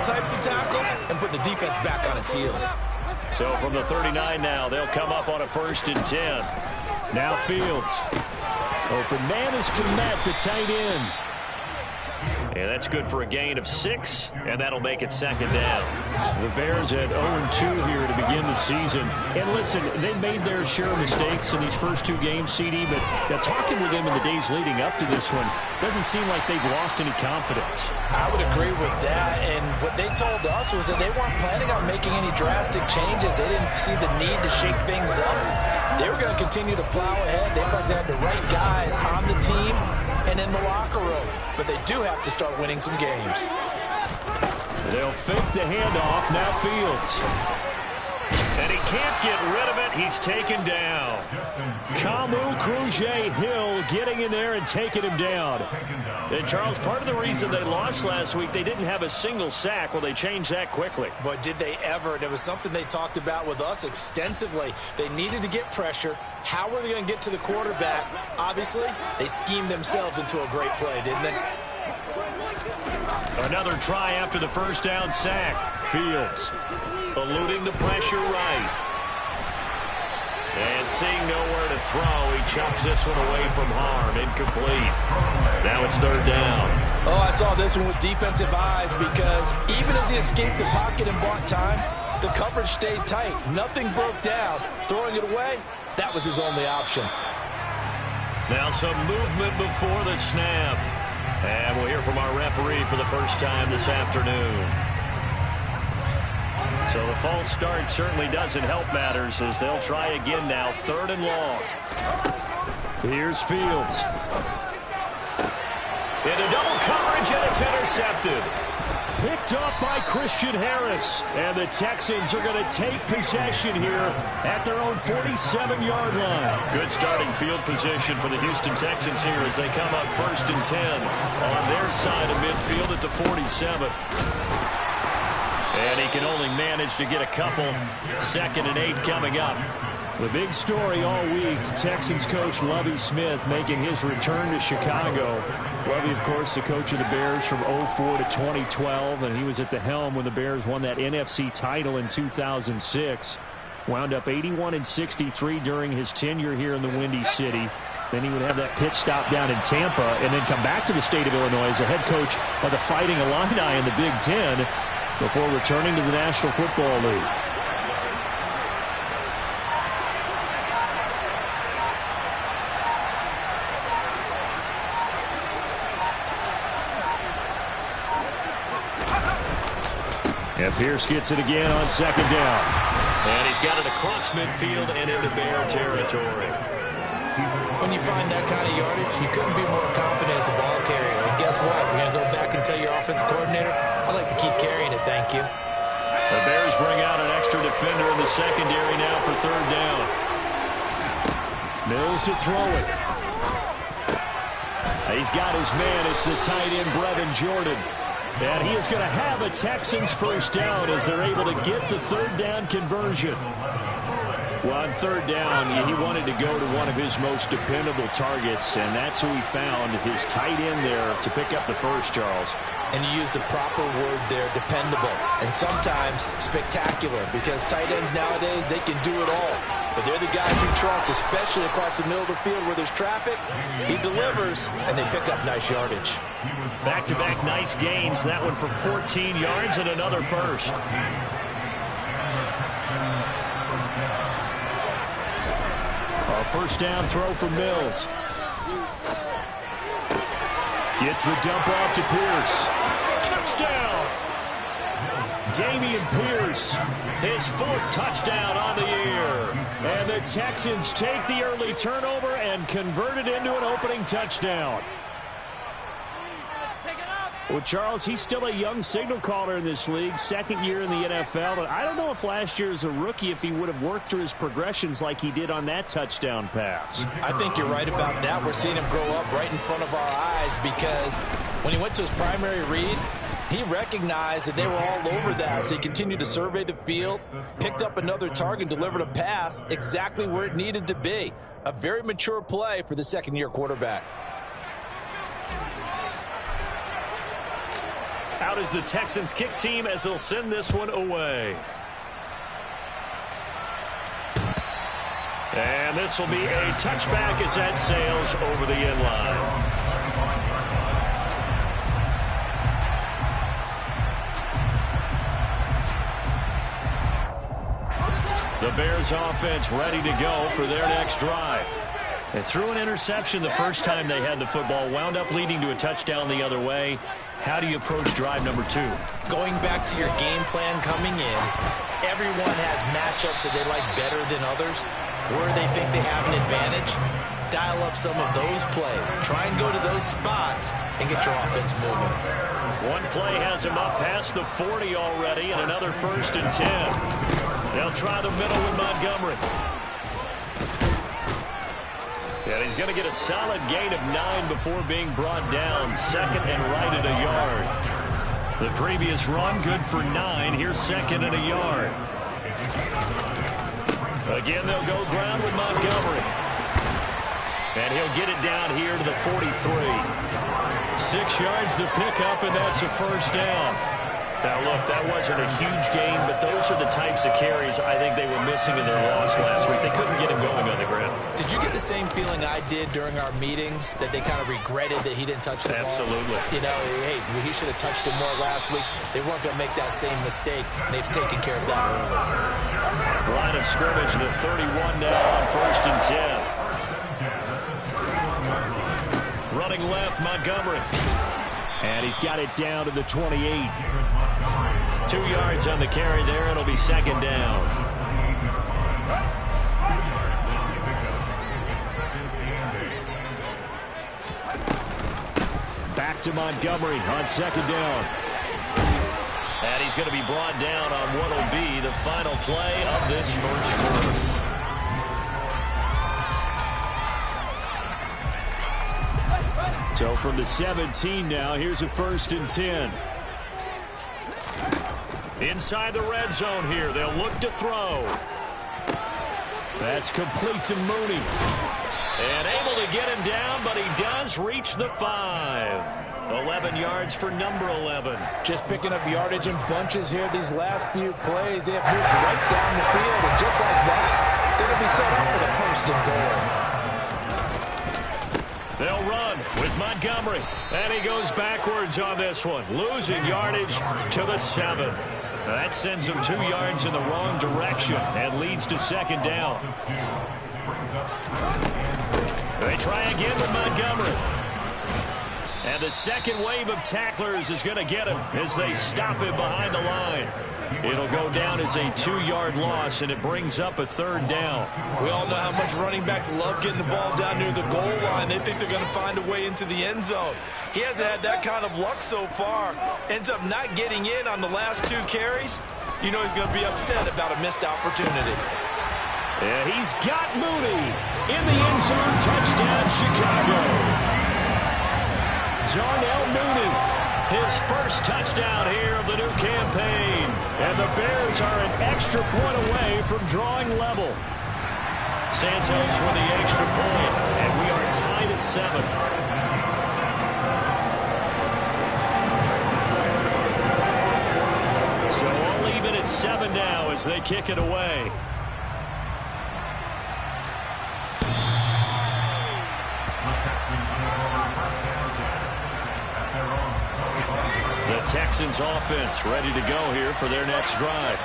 types of tackles and put the defense back on its heels. So from the 39 now, they'll come up on a 1st and 10. Now Fields. Open man is Kmet, the tight end. And that's good for a gain of 6, and that'll make it 2nd down. The Bears at 0-2 here to begin the season. And listen, they made their share of mistakes in these first 2 games, CD, but talking with them in the days leading up to this one, doesn't seem like they've lost any confidence. I would agree with that, and what they told us was that they weren't planning on making any drastic changes. They didn't see the need to shake things up. They were going to continue to plow ahead. They felt like they had the right guys on the team and in the locker room. But they do have to start winning some games. They'll fake the handoff. Now Fields. And he can't get rid of it. He's taken down. Kamu Cruz-Hill getting in there and taking him down. And, Charles, part of the reason they lost last week, they didn't have a single sack. Well, they changed that quickly. But did they ever? And it was something they talked about with us extensively. They needed to get pressure. How were they going to get to the quarterback? Obviously, they schemed themselves into a great play, didn't they? Another try after the 1st down sack. Fields eluding the pressure right. And seeing nowhere to throw, he chucks this one away from harm. Incomplete. Now it's 3rd down. Oh, I saw this one with defensive eyes because even as he escaped the pocket and bought time, the coverage stayed tight. Nothing broke down. Throwing it away, that was his only option. Now some movement before the snap. And we'll hear from our referee for the first time this afternoon. So the false start certainly doesn't help matters as they'll try again now. 3rd and long. Here's Fields. Into double coverage, and it's intercepted. Picked off by Christian Harris. And the Texans are going to take possession here at their own 47-yard line. Good starting field position for the Houston Texans here as they come up 1st and 10 on their side of midfield at the 47. And he can only manage to get a couple. 2nd and 8 coming up. The big story all week, Texans coach Lovie Smith making his return to Chicago. Lovie, of course, the coach of the Bears from 2004 to 2012, and he was at the helm when the Bears won that NFC title in 2006. Wound up 81-63 during his tenure here in the Windy City. Then he would have that pit stop down in Tampa and then come back to the state of Illinois as the head coach of the Fighting Illini in the Big Ten before returning to the National Football League. And Pierce gets it again on 2nd down. And he's got it across midfield and into Bear territory. When you find that kind of yardage, you couldn't be more confident as a ball carrier. And guess what? We're going to go back and tell your offensive coordinator, I'd like to keep carrying it, thank you. The Bears bring out an extra defender in the secondary now for 3rd down. Mills to throw it. He's got his man. It's the tight end, Brevin Jordan. And he is going to have a Texans 1st down as they're able to get the 3rd down conversion. Well, on 3rd down, he wanted to go to one of his most dependable targets, and that's who he found, his tight end there, to pick up the first, Charles. And you use the proper word there, dependable, and sometimes spectacular, because tight ends nowadays, they can do it all. But they're the guys you trust, especially across the middle of the field where there's traffic. He delivers, and they pick up nice yardage. Back-to-back nice gains. That one for 14 yards and another first. A 1st down throw for Mills. Gets the dump off to Pierce. Touchdown! Damian Pierce, his 4th touchdown on the year. And the Texans take the early turnover and convert it into an opening touchdown. Well, Charles, he's still a young signal caller in this league, 2nd year in the NFL. And I don't know if last year as a rookie, if he would have worked through his progressions like he did on that touchdown pass. I think you're right about that. We're seeing him grow up right in front of our eyes because when he went to his primary read, he recognized that they were all over that. So he continued to survey the field, picked up another target, delivered a pass exactly where it needed to be. A very mature play for the 2nd-year quarterback. Out is the Texans kick team as they'll send this one away. And this will be a touchback as that sails over the end line. The Bears offense ready to go for their next drive. They threw an interception the first time they had the football, wound up leading to a touchdown the other way. How do you approach drive number 2? Going back to your game plan coming in, everyone has matchups that they like better than others. Where they think they have an advantage, dial up some of those plays. Try and go to those spots and get your offense moving. One play has him up past the 40 already, and another 1st and 10. They'll try the middle with Montgomery. And he's going to get a solid gain of 9 before being brought down. 2nd and right at a yard. The previous run good for 9. Here's 2nd and a yard. Again, they'll go ground with Montgomery. And he'll get it down here to the 43. 6 yards the pickup, and that's a 1st down. Now, look, that wasn't a huge gain, but those are the types of carries I think they were missing in their loss last week. They couldn't get him going on the ground. Did you get the same feeling I did during our meetings, that they kind of regretted that he didn't touch the ball? Absolutely. You know, hey, he should have touched it more last week. They weren't going to make that same mistake, and they've taken care of that early. Line of scrimmage, the 31 now on 1st and 10. Running left, Montgomery. And he's got it down to the 28. 2 yards on the carry there. It'll be 2nd down. Back to Montgomery on 2nd down. And he's going to be brought down on what will be the final play of this first quarter. So from the 17 now, here's a 1st and 10. Inside the red zone here, they'll look to throw. That's complete to Mooney. And able to get him down, but he does reach the 5. 11 yards for number 11. Just picking up yardage in bunches here these last few plays. They have moved right down the field, and just like that, they're going to be set up with a 1st and goal. They'll run with Montgomery, and he goes backwards on this one, losing yardage to the 7. That sends him 2 yards in the wrong direction and leads to 2nd down. They try again with Montgomery. And the second wave of tacklers is going to get him as they stop him behind the line. It'll go down as a 2-yard loss, and it brings up a 3rd down. We all know how much running backs love getting the ball down near the goal line. They think they're going to find a way into the end zone. He hasn't had that kind of luck so far. Ends up not getting in on the last 2 carries. You know he's going to be upset about a missed opportunity. And he's got Mooney in the end zone. Touchdown, Chicago. Darnell Mooney, his first touchdown here of the new campaign. And the Bears are an extra point away from drawing level. Santos with the extra point, and we are tied at 7. So all even at 7 now as they kick it away. The Texans offense ready to go here for their next drive.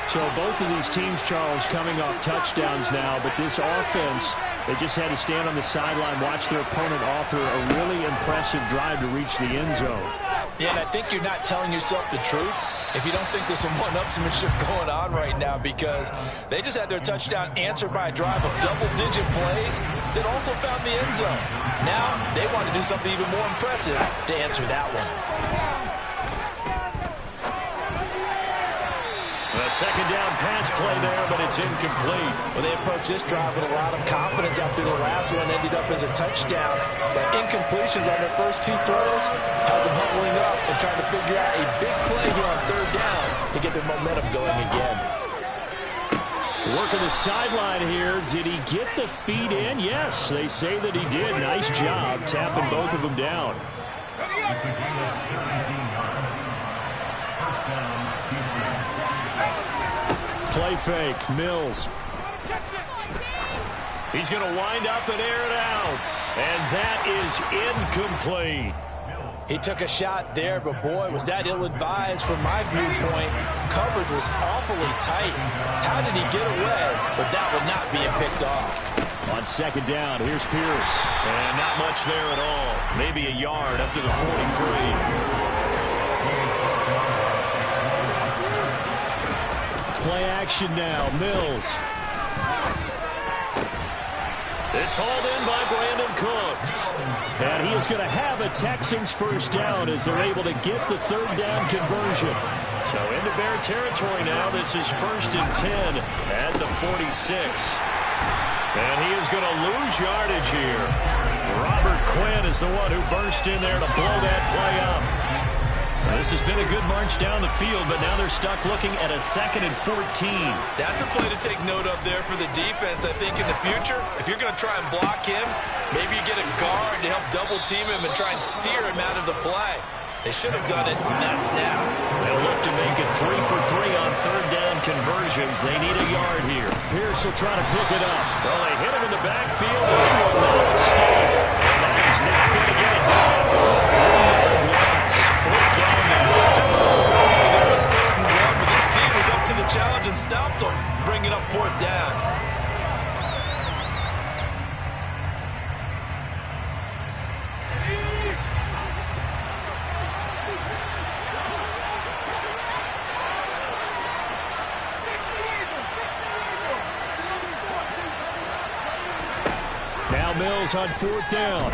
So both of these teams, Charles, coming off touchdowns now, but this offense, they just had to stand on the sideline, watch their opponent author a really impressive drive to reach the end zone. Yeah, and I think you're not telling yourself the truth if you don't think there's some one-upsmanship going on right now, because they just had their touchdown answered by a drive of double-digit plays that also found the end zone. Now they want to do something even more impressive to answer that one. A second down pass play there, but it's incomplete. Well, they approached this drive with a lot of confidence after the last one ended up as a touchdown. But incompletions on their first 2 throws has them huddling up and trying to figure out a big play here on 3rd down to get their momentum going again. Working the sideline here. Did he get the feet in? Yes, they say that he did. Nice job tapping both of them down. Play fake. Mills. He's going to wind up and air it out. And that is incomplete. He took a shot there, but boy, was that ill-advised from my viewpoint. Coverage was awfully tight. How did he get away? But that would not be picked off. On second down, here's Pierce. And not much there at all. Maybe a yard up to the 43. Play action now. Mills. It's hauled in by Brandon Cooks. And he is going to have a Texans first down as they're able to get the third down conversion. So into Bear territory now. This is 1st and 10 at the 46. And he is going to lose yardage here. Robert Quinn is the one who burst in there to blow that play up. This has been a good march down the field, but now they're stuck looking at a 2nd and 14. That's a play to take note of there for the defense, I think, in the future. If you're going to try and block him, maybe you get a guard to help double-team him and try and steer him out of the play. They should have done it on that snap. They'll look to make it 3 for 3 on third down conversions. They need a yard here. Pierce will try to pick it up. Well, they hit him in the backfield, and he will not escape. And that is not going to get it done. 3-yard loss. Fourth down now. Just so lucky there on 3rd and 1, but this team was up to the challenge and stopped them, bringing up 4th down. Mills on 4th down.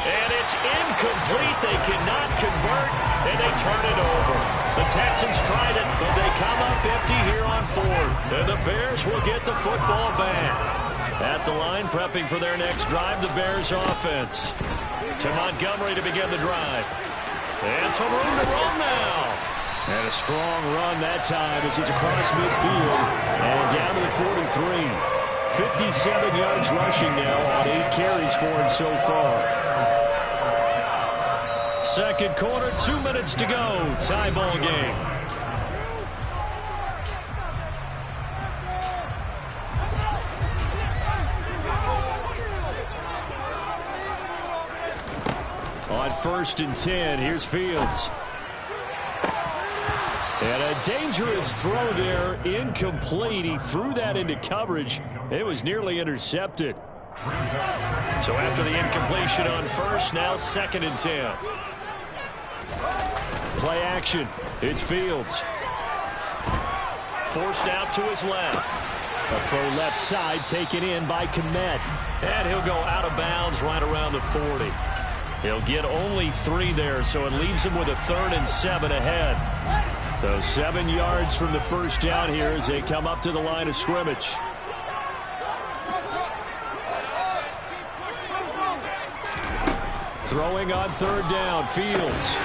And it's incomplete. They cannot convert, and they turn it over. The Texans tried it, but they come up empty here on 4th. And the Bears will get the football back. At the line, prepping for their next drive, the Bears offense. To Montgomery to begin the drive. And some room to run now. And a strong run that time as he's across midfield and down to the 43. 57 yards rushing now on 8 carries for him so far. Second quarter, 2 minutes to go. Tie ball game. On 1st and 10, here's Fields. And a dangerous throw there, incomplete. He threw that into coverage. It was nearly intercepted. So after the incompletion on 1st, now 2nd and 10. Play action. It's Fields. Forced out to his left. A throw left side taken in by Kmet. And he'll go out of bounds right around the 40. He'll get only 3 there, so it leaves him with a 3rd and 7 ahead. So 7 yards from the first down here as they come up to the line of scrimmage. Throwing on 3rd down, Fields.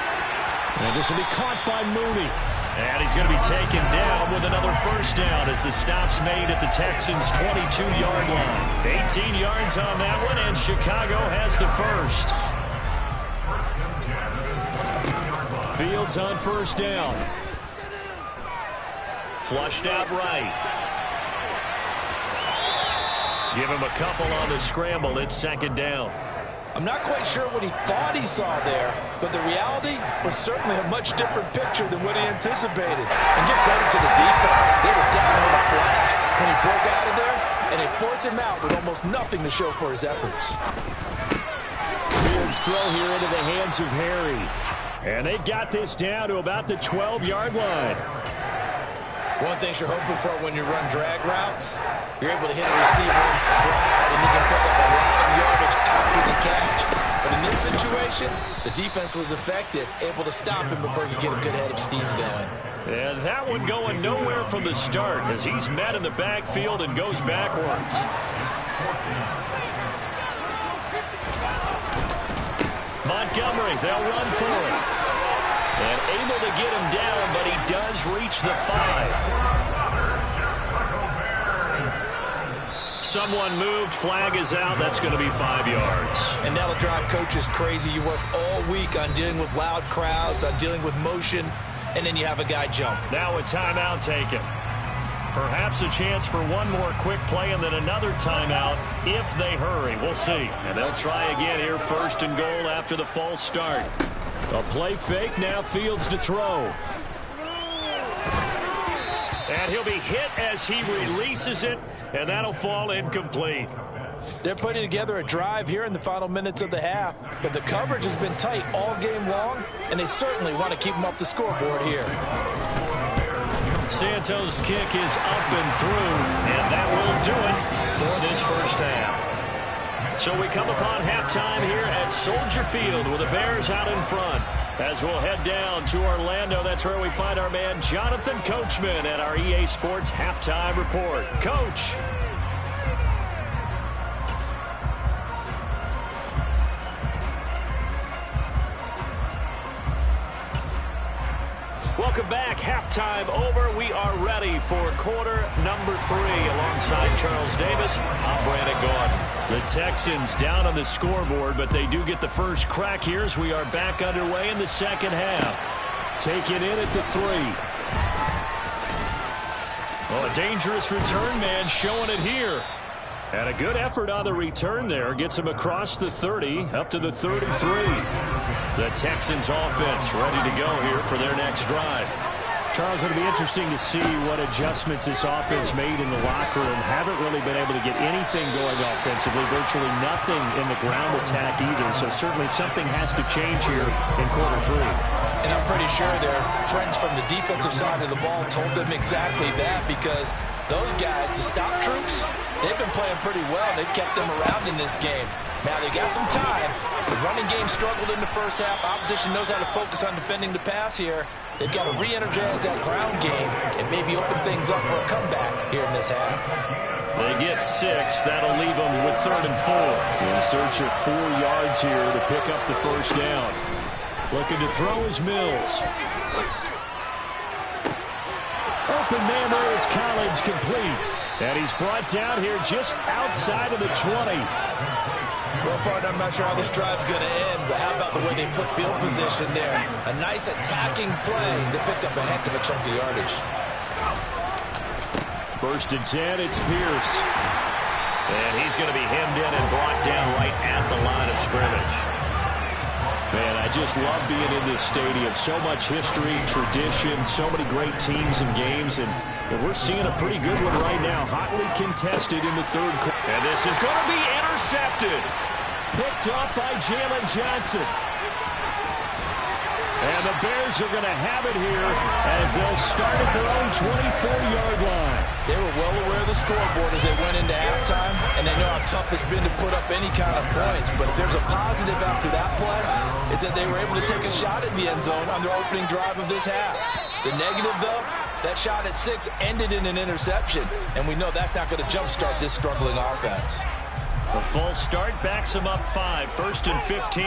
And this will be caught by Mooney. And he's going to be taken down with another first down as the stop's made at the Texans' 22-yard line. 18 yards on that one, and Chicago has the first. Fields on 1st down. Flushed out right. Give him a couple on the scramble. It's 2nd down. I'm not quite sure what he thought he saw there, but the reality was certainly a much different picture than what he anticipated. And give credit to the defense. They were down on the flash when he broke out of there, and they forced him out with almost nothing to show for his efforts. Fields throw here into the hands of Harry. And they've got this down to about the 12-yard line. One thing you're hoping for when you run drag routes, you're able to hit a receiver in stride, and you can pick up a lot of yardage after the catch. But in this situation, the defense was effective, able to stop him before he could get a good head of steam going. And that one going nowhere from the start as he's met in the backfield and goes backwards. Montgomery, they'll run for it. And able to get him down, but he does reach the 5. Someone moved, flag is out. That's going to be 5 yards. And that'll drive coaches crazy. You work all week on dealing with loud crowds, on dealing with motion. and then you have a guy jump. Now a timeout taken. Perhaps a chance for one more quick play and then another timeout if they hurry. We'll see. And they'll try again here, 1st and goal after the false start. A play fake, now Fields to throw. And he'll be hit as he releases it, and that'll fall incomplete. They're putting together a drive here in the final minutes of the half, but the coverage has been tight all game long, and they certainly want to keep them off the scoreboard here. Santos' kick is up and through, and that will do it for this first half. So we come upon halftime here at Soldier Field with the Bears out in front. As we'll head down to Orlando, that's where we find our man Jonathan Coachman at our EA Sports Halftime Report. Coach. Welcome back. Halftime over. We are ready for quarter number 3. Alongside Charles Davis, I'm Brandon Gordon. The Texans down on the scoreboard, but they do get the first crack here as we are back underway in the second half. Take it in at the 3. Oh, a dangerous return man showing it here. And a good effort on the return there. Gets him across the 30, up to the 33. The Texans offense ready to go here for their next drive. Charles, it'll be interesting to see what adjustments this offense made in the locker room. Haven't really been able to get anything going offensively. Virtually nothing in the ground attack either. So certainly something has to change here in quarter 3. And I'm pretty sure their friends from the defensive side of the ball told them exactly that, because those guys, the stop troops, they've been playing pretty well. They've kept them around in this game. Now they got some time. The running game struggled in the first half. Opposition knows how to focus on defending the pass here. They've got to re-energize that ground game and maybe open things up for a comeback here in this half. They get 6. That'll leave them with 3rd and 4. In search of 4 yards here to pick up the first down. Looking to throw is Mills. Open man there is Collins, complete. And he's brought down here just outside of the 20. Well, partner, I'm not sure how this drive's going to end, but how about the way they flip field position there? A nice attacking play. They picked up a heck of a chunk of yardage. 1st and 10, it's Pierce. And he's going to be hemmed in and brought down right at the line of scrimmage. Man, I just love being in this stadium. So much history, tradition, so many great teams and games, and we're seeing a pretty good one right now. Hotly contested in the 3rd quarter. And this is going to be intercepted. Picked up by Jalen Johnson. And the Bears are going to have it here as they'll start at their own 24-yard line. They were well aware of the scoreboard as they went into halftime, and they know how tough it's been to put up any kind of points. But if there's a positive after that play, is that they were able to take a shot at the end zone on their opening drive of this half. The negative, though, that shot at 6 ended in an interception, and we know that's not going to jumpstart this struggling offense. The false start backs him up 5, 1st and 15.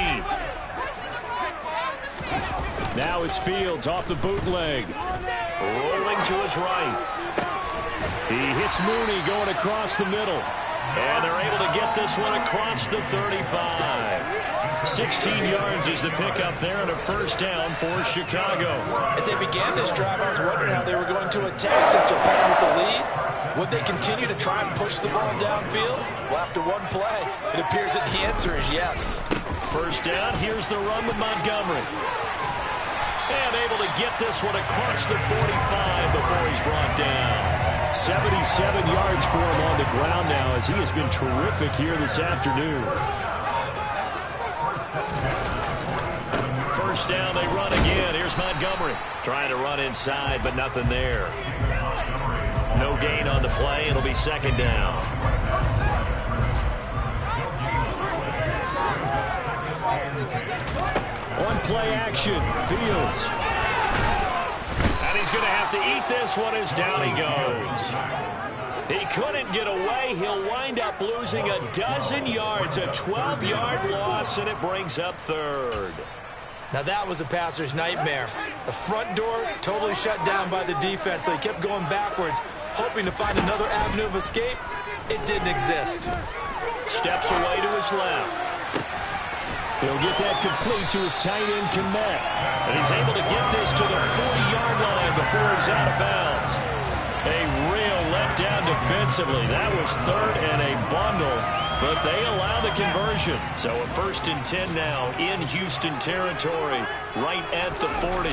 Now it's Fields off the bootleg. Rolling to his right. He hits Mooney going across the middle. And they're able to get this one across the 35. 16 yards is the pickup there and a first down for Chicago. As they began this drive, I was wondering how they were going to attack since they're playing with the lead. Would they continue to try and push the ball downfield? Well, after one play, it appears that the answer is yes. First down, here's the run with Montgomery. And able to get this one across the 45 before he's brought down. 77 yards for him on the ground now as he has been terrific here this afternoon. First down, they run again. Here's Montgomery trying to run inside, but nothing there. No gain on the play. It'll be 2nd down. On play action, Fields. And he's going to have to eat this one as down he goes. He couldn't get away. He'll wind up losing a dozen yards, a 12-yard loss, and it brings up 3rd. Now that was a passer's nightmare. The front door totally shut down by the defense, so he kept going backwards, hoping to find another avenue of escape. It didn't exist. Steps away to his left. He'll get that complete to his tight end, Kmet. And he's able to get this to the 40-yard before he's out of bounds. A real letdown defensively. That was third and a bundle, but they allow the conversion. So a 1st and 10 now in Houston territory, right at the 40.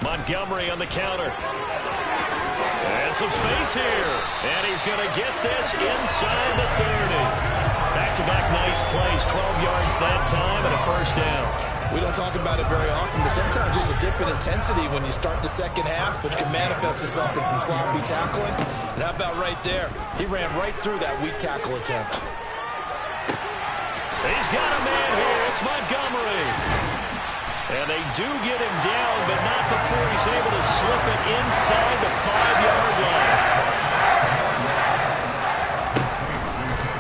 Montgomery on the counter. And some space here. And he's going to get this inside the 30. Back-to-back nice plays, 12 yards that time and a 1st down. We don't talk about it very often, but sometimes there's a dip in intensity when you start the second half, which can manifest itself in some sloppy tackling. And how about right there? He ran right through that weak tackle attempt. He's got a man here. It's Montgomery. And they do get him down, but not before he's able to slip it inside the 5-yard line.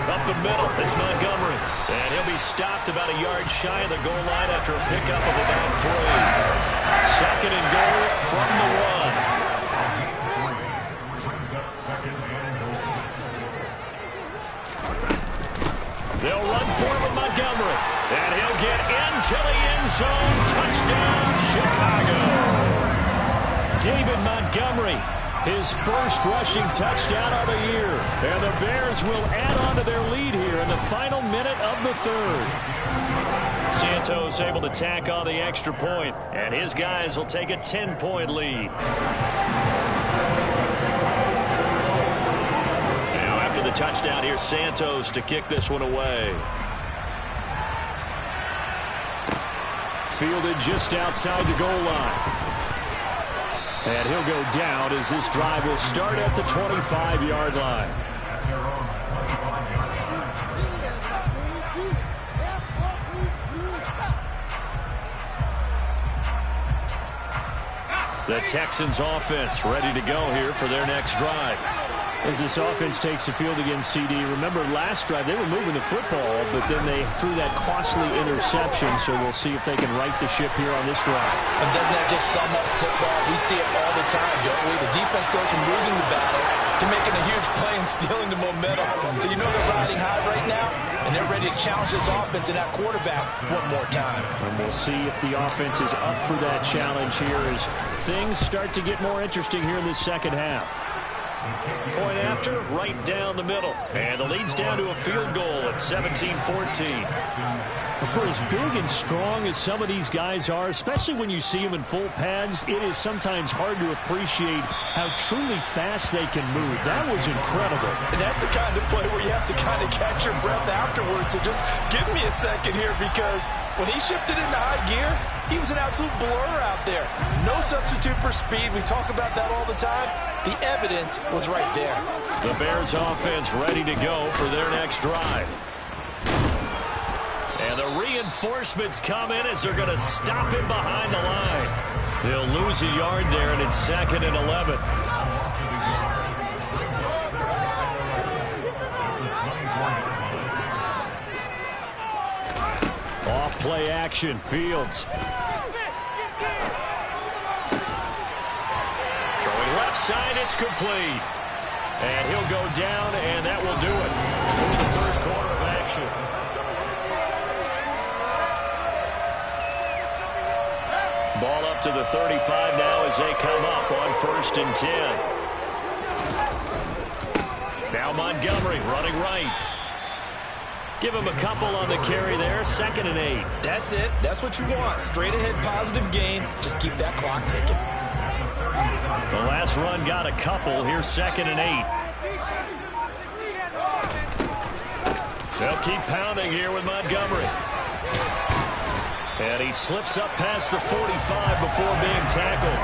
Up the middle, it's Montgomery. And he'll be stopped about a yard shy of the goal line after a pickup of about 3. 2nd and goal from the run. They'll run for with Montgomery. And he'll get into the end zone. Touchdown, Chicago. David Montgomery, his first rushing touchdown of the year. And the Bears will add on to their lead here in the final minute of the 3rd. Santos able to tack on the extra point, and his guys will take a 10-point lead. Now after the touchdown, here's Santos to kick this one away. Fielded just outside the goal line. And he'll go down as this drive will start at the 25-yard line. The Texans offense ready to go here for their next drive. As this offense takes the field against CD, remember last drive they were moving the football, but then they threw that costly interception, so we'll see if they can right the ship here on this drive. And doesn't that just sum up football? We see it all the time, don't we? The defense goes from losing the battle to making a huge play and stealing the momentum. So you know they're riding high right now, and they're ready to challenge this offense and that quarterback one more time. And we'll see if the offense is up for that challenge here as things start to get more interesting here in this second half. Point after, right down the middle. And the lead's down to a field goal at 17-14. For as big and strong as some of these guys are, especially when you see them in full pads, it is sometimes hard to appreciate how truly fast they can move. That was incredible. And that's the kind of play where you have to kind of catch your breath afterwards. So just give me a second here, because when he shifted into high gear, he was an absolute blur out there. No substitute for speed. We talk about that all the time. The evidence was right there. The Bears offense ready to go for their next drive. And the reinforcements come in as they're going to stop him behind the line. They'll lose a yard there, and it's 2nd and 11. Off play action, Fields. Throwing left side, it's complete. And he'll go down, and that will do it. The 3rd quarter of action. Ball up to the 35 now as they come up on 1st and 10. Now Montgomery running right. Give him a couple on the carry there. 2nd and 8. That's it. That's what you want. Straight ahead positive gain. Just keep that clock ticking. The last run got a couple. Here's 2nd and 8. They'll keep pounding here with Montgomery. And he slips up past the 45 before being tackled.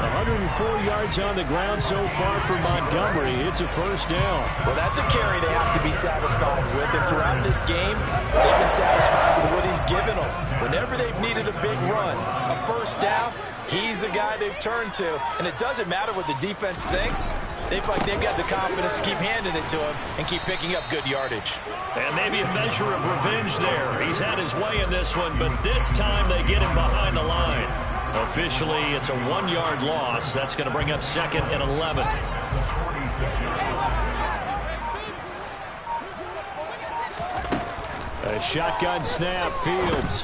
104 yards on the ground so far for Montgomery. It's a 1st down. Well, that's a carry they have to be satisfied with. And throughout this game, they've been satisfied with what he's given them. Whenever they've needed a big run, a 1st down, he's the guy they've turned to. And it doesn't matter what the defense thinks. They feel like they've got the confidence to keep handing it to him and keep picking up good yardage. And maybe a measure of revenge there. He's had his way in this one, but this time they get him behind the line. Officially, it's a 1-yard loss. That's going to bring up 2nd and 11. A shotgun snap, Fields.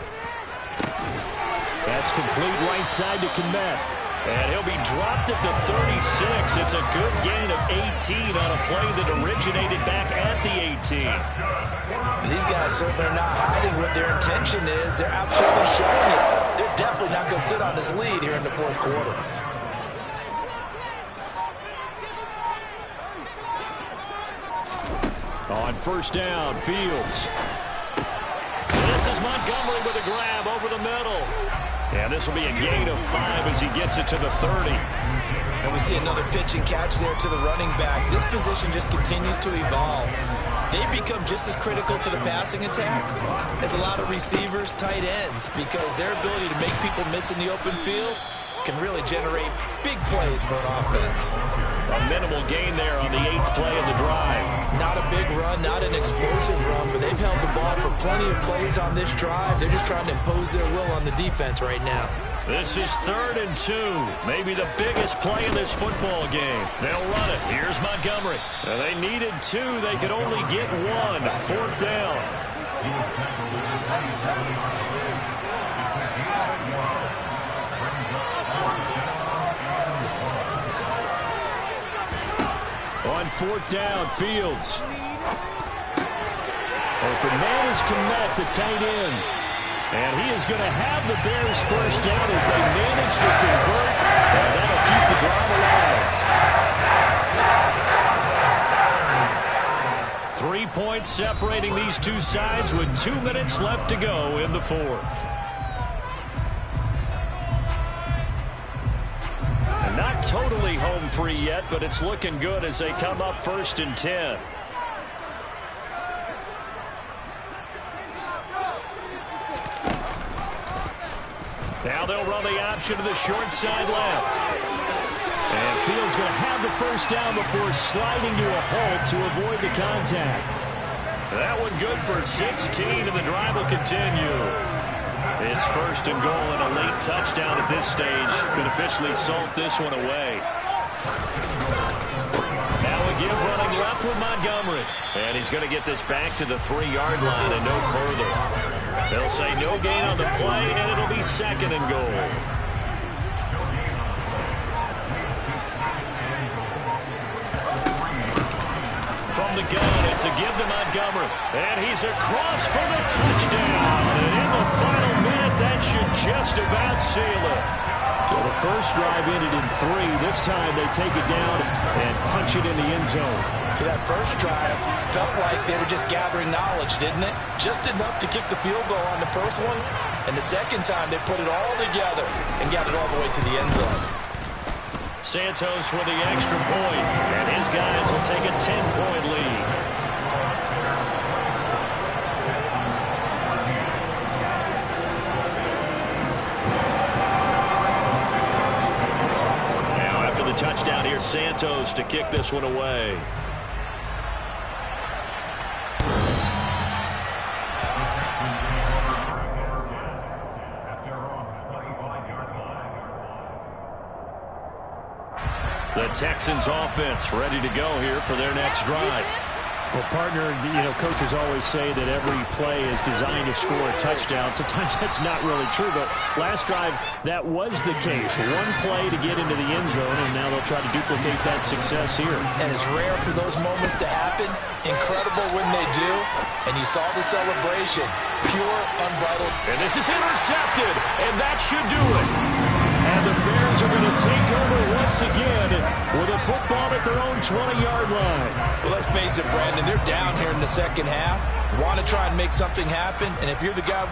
That's complete right side to Kmet. And he'll be dropped at the 36. It's a good gain of 18 on a play that originated back at the 18. These guys certainly are not hiding what their intention is. They're absolutely showing it. They're definitely not going to sit on this lead here in the fourth quarter. On first down, Fields. This is Montgomery with a grab over the middle. And this will be a gain of 5 as he gets it to the 30. And we see another pitch and catch there to the running back. This position just continues to evolve. They become just as critical to the passing attack as a lot of receivers, tight ends, because their ability to make people miss in the open field can really generate big plays for an offense. A minimal gain there on the 8th play of the drive. Not a big run, not an explosive run, but they've held the ball for plenty of plays on this drive. They're just trying to impose their will on the defense right now. This is 3rd and 2. Maybe the biggest play in this football game. They'll run it. Here's Montgomery. Now they needed 2. They could only get 1. 4th down. On 4th down, Fields. Open man is Kmet, the tight end. And he is going to have the Bears first down as they manage to convert. And that'll keep the drive alive. 3 points separating these two sides with 2 minutes left to go in the fourth. And not totally home free yet, but it's looking good as they come up 1st and 10. Now they'll run the option to the short side left. And Fields going to have the first down before sliding to a halt to avoid the contact. That one good for 16, and the drive will continue. It's 1st and goal, and a late touchdown at this stage could officially salt this one away. Now a give running left with Montgomery. And he's going to get this back to the 3-yard line and no further. They'll say no gain on the play, and it'll be 2nd and goal. From the gun, it's a give to Montgomery. And he's across for the touchdown. And in the final minute, that should just about seal it. So the first drive ended in 3. This time they take it down and punch it in the end zone. So that first drive felt like they were just gathering knowledge, didn't it? Just enough to kick the field goal on the first one. And the second time they put it all together and got it all the way to the end zone. Santos with the extra point, and his guys will take a 10-point lead. Now after the touchdown, here's Santos to kick this one away. The Texans offense ready to go here for their next drive. Well, partner, coaches always say that every play is designed to score a touchdown. Sometimes that's not really true, but last drive, that was the case. One play to get into the end zone, and now they'll try to duplicate that success here. And it's rare for those moments to happen. Incredible when they do. And you saw the celebration. Pure, unbridled. And this is intercepted, and that should do it. And the Bears are going to take over once again with a football at their own 20-yard line. Well, let's face it, Brandon, they're down here in the second half. Want to try and make something happen, and if you're the guy with the